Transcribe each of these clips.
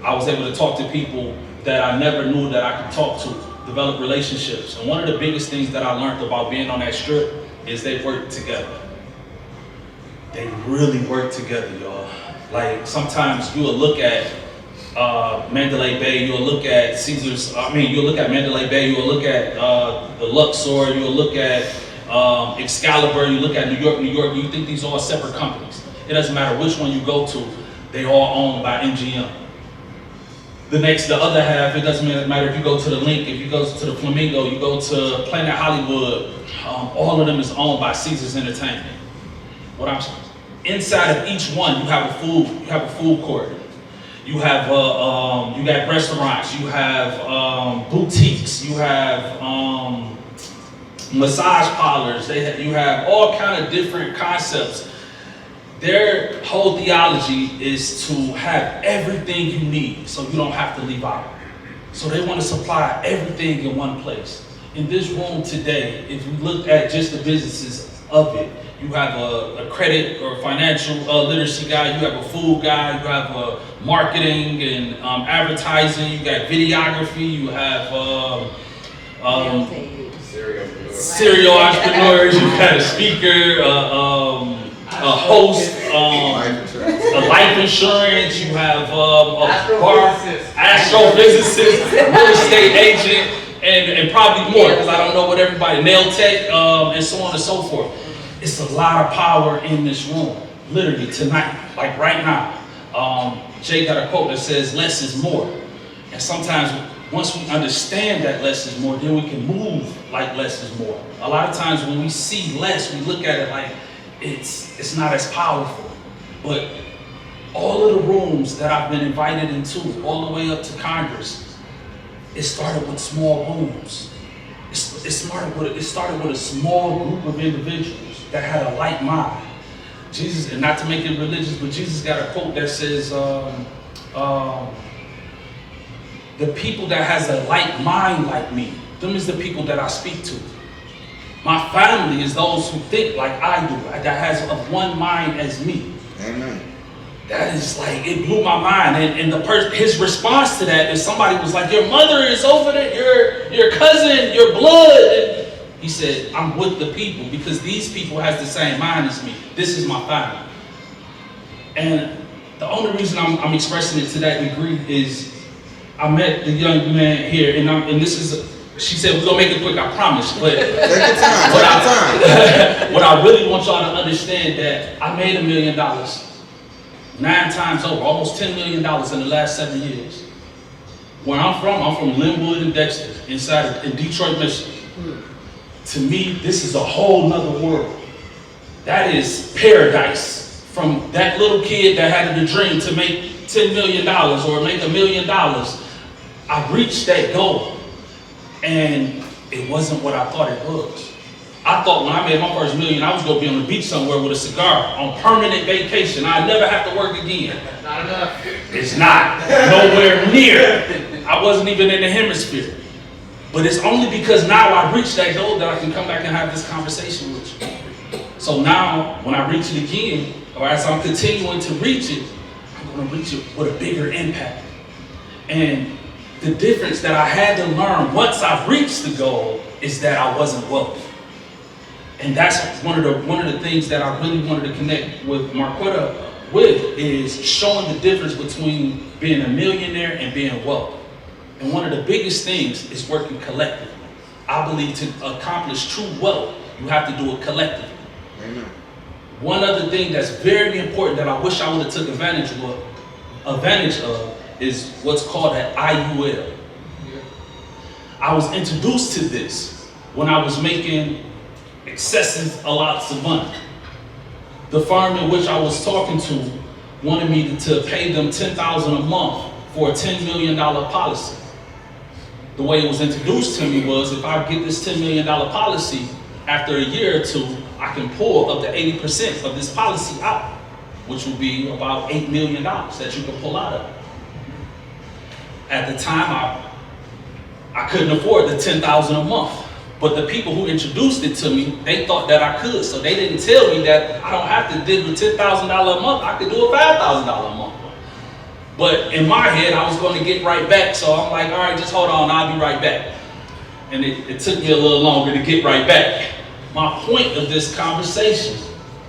I was able to talk to people that I never knew that I could talk to, develop relationships. And one of the biggest things that I learned about being on that strip is they work together. They really work together, y'all. Like sometimes you will look at Mandalay Bay, you'll look at you'll look at Mandalay Bay, you'll look at the Luxor, you'll look at Excalibur, you look at New York, you think these are all separate companies. It doesn't matter which one you go to, they all owned by MGM. The other half, it doesn't matter if you go to the Link, if you go to the Flamingo, you go to Planet Hollywood, all of them is owned by Caesars Entertainment. Inside of each one, you have a food court. You have you got restaurants, you have boutiques, you have massage parlors. You have all kind of different concepts. Their whole theology is to have everything you need, so you don't have to leave out. So they want to supply everything in one place. In this room today, if you look at just the businesses of it, you have a credit or financial literacy guy, you have a food guy, you have a marketing and advertising, you got videography, you have serial entrepreneurs, you got a speaker, a host, a life insurance, you have astrophysicist, real estate agent, and probably more, because I don't know what everybody, nail tech, and so on and so forth. It's a lot of power in this room, literally tonight, like right now. Jay got a quote that says, less is more. And sometimes once we understand that less is more, then we can move like less is more. A lot of times when we see less, we look at it like it's not as powerful. But all of the rooms that I've been invited into, all the way up to Congress, it started with small rooms. It started with a small group of individuals that had a like mind. Jesus, and not to make it religious, but Jesus got a quote that says, the people that has a like mind like me, them is the people that I speak to. My family is those who think like I do, that has of one mind as me. Amen. That is like, it blew my mind. And his response to that is somebody was like, your mother is over there, your cousin, your blood. And he said, I'm with the people because these people has the same mind as me. This is my family. And the only reason I'm expressing it to that degree is I met the young man here, and this is, she said, we're gonna make it quick, I promise. But what I really want y'all to understand that I made $1 million 9 times over, almost $10 million in the last 7 years. Where I'm from Linwood and Dexter, in Detroit, Michigan. To me, this is a whole nother world. That is paradise. From that little kid that had the dream to make $10 million or make $1 million, I reached that goal. And it wasn't what I thought it was. I thought when I made my first $1 million, I was going to be on the beach somewhere with a cigar on permanent vacation. I'd never have to work again. Not enough. It's not. Nowhere near. I wasn't even in the hemisphere. But it's only because now I reached that goal that I can come back and have this conversation with you. So now, when I reach it again, or as I'm continuing to reach it, I'm going to reach it with a bigger impact. And the difference that I had to learn once I reached the goal is that I wasn't wealthy. And that's one of the things that I really wanted to connect with Marquetta with, is showing the difference between being a millionaire and being wealthy. And one of the biggest things is working collectively. I believe to accomplish true wealth, you have to do it collectively. Amen. One other thing that's very important that I wish I would have took advantage of is what's called an IUL. I was introduced to this when I was making excessive amounts of money. The firm in which I was talking to wanted me to pay them $10,000 a month for a $10 million policy. The way it was introduced to me was, if I get this $10 million policy, after a year or two, I can pull up to 80% of this policy out, which would be about $8 million that you can pull out of. At the time, I couldn't afford the $10,000 a month. But the people who introduced it to me, they thought that I could. So they didn't tell me that I don't have to do the $10,000 a month. I could do a $5,000 a month. But in my head, I was going to get right back. So I'm like, all right, just hold on, I'll be right back. And it took me a little longer to get right back. My point of this conversation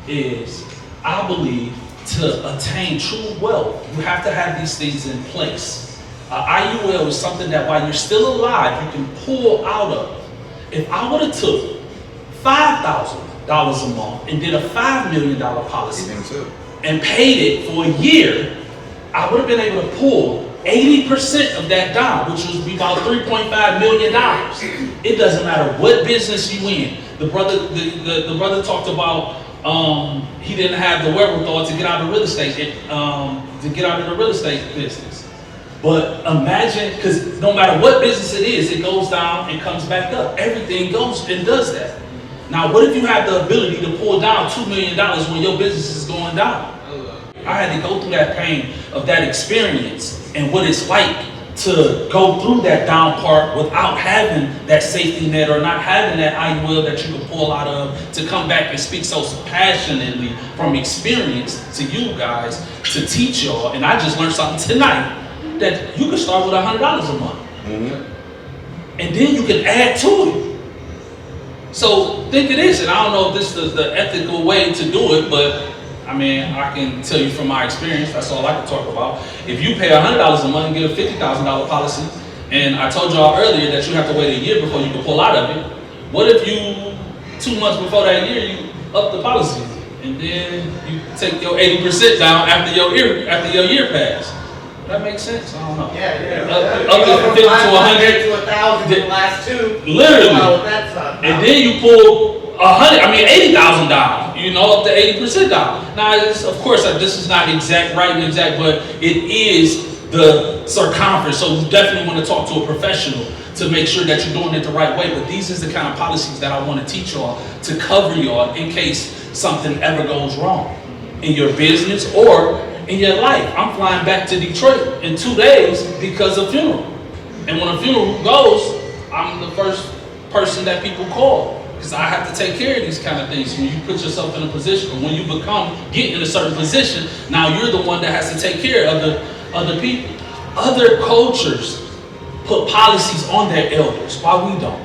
is, I believe to attain true wealth, you have to have these things in place. IUL is something that while you're still alive, you can pull out of. If I would have took $5,000 a month and did a $5 million policy and paid it for a year, I would have been able to pull 80% of that down, which would be about $3.5 million. It doesn't matter what business you in. The brother talked about he didn't have the wherewithal to get out of real estate, the real estate business. But imagine, because no matter what business it is, it goes down and comes back up. Everything goes and does that. Now, what if you have the ability to pull down $2 million when your business is going down? I had to go through that pain of that experience and what it's like to go through that down part without having that safety net or not having that IUL that you can pull out of to come back and speak so passionately from experience to you guys to teach y'all. And I just learned something tonight that you can start with $100 a month. Mm-hmm. And then you can add to it. So think of this, and I don't know if this is the ethical way to do it, but I mean, I can tell you from my experience, that's all I can talk about. If you pay $100 a month and get a $50,000 policy, and I told y'all earlier that you have to wait a year before you can pull out of it, what if you, 2 months before that year, you up the policy, and then you take your 80% down after your year pass? That makes sense? I don't know. Yeah. Up from 50 to 100 to 1,000 in the last two. Literally. And then you pull 80,000 down. You know, up to 80% down. Now, of course, this is not right and exact, but it is the circumference. So you definitely want to talk to a professional to make sure that you're doing it the right way. But these is the kind of policies that I want to teach y'all to cover y'all in case something ever goes wrong in your business or in your life. I'm flying back to Detroit in 2 days because of funeral. And when a funeral goes, I'm the first person that people call. Because I have to take care of these kind of things. When you put yourself in a position, when you get in a certain position, now you're the one that has to take care of the other people. Other cultures put policies on their elders. Why we don't?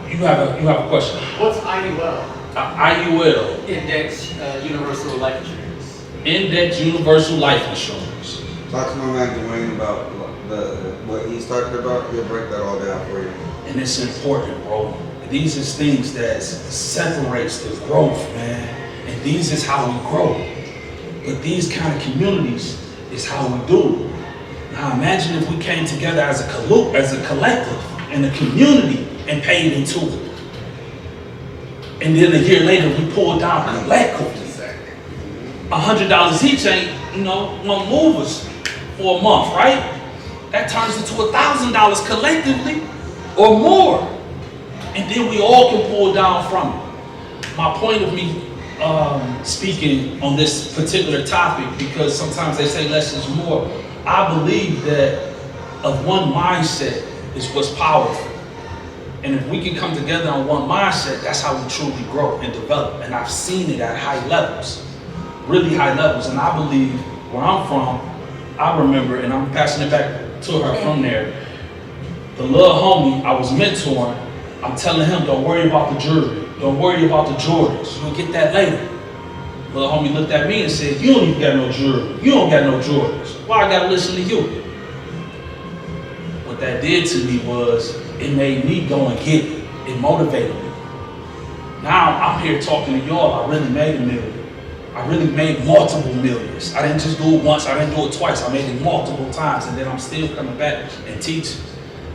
You have a question. What's IUL? IUL. Index Universal Life Insurance. Index Universal Life Insurance. Talk to my man Jermaine about what he's talking about. He'll break that all down for you. And it's important, bro. These is things that separates the growth, man. And these is how we grow. But these kind of communities is how we do it. Now imagine if we came together as a collective and a community and paid into it. And then a year later we pulled down collectively. $100 each ain't, won't move us for a month, right? That turns into $1,000 collectively or more. And then we all can pull down from it. My point of me speaking on this particular topic, because sometimes they say less is more, I believe that of one mindset is what's powerful. And if we can come together on one mindset, that's how we truly grow and develop. And I've seen it at high levels, really high levels. And I believe where I'm from, I remember, and I'm passing it back to her from there, the little homie I was mentoring, I'm telling him, don't worry about the jewelry. Don't worry about the Jordans. You'll get that later. Little homie looked at me and said, you don't even got no jewelry. You don't got no Jordans. Why I gotta listen to you? What that did to me was, it made me go and get it. It motivated me. Now I'm here talking to y'all. I really made $1 million. I really made multiple millions. I didn't just do it once. I didn't do it twice. I made it multiple times. And then I'm still coming back and teaching.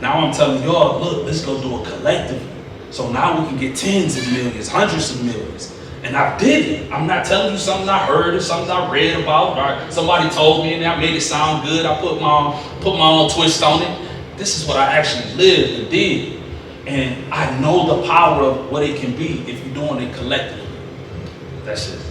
Now I'm telling y'all, look, let's go do it collectively. So now we can get tens of millions, hundreds of millions. And I did it. I'm not telling you something I heard or something I read about or somebody told me and I made it sound good. I put my own twist on it. This is what I actually lived and did. And I know the power of what it can be if you're doing it collectively. That's it.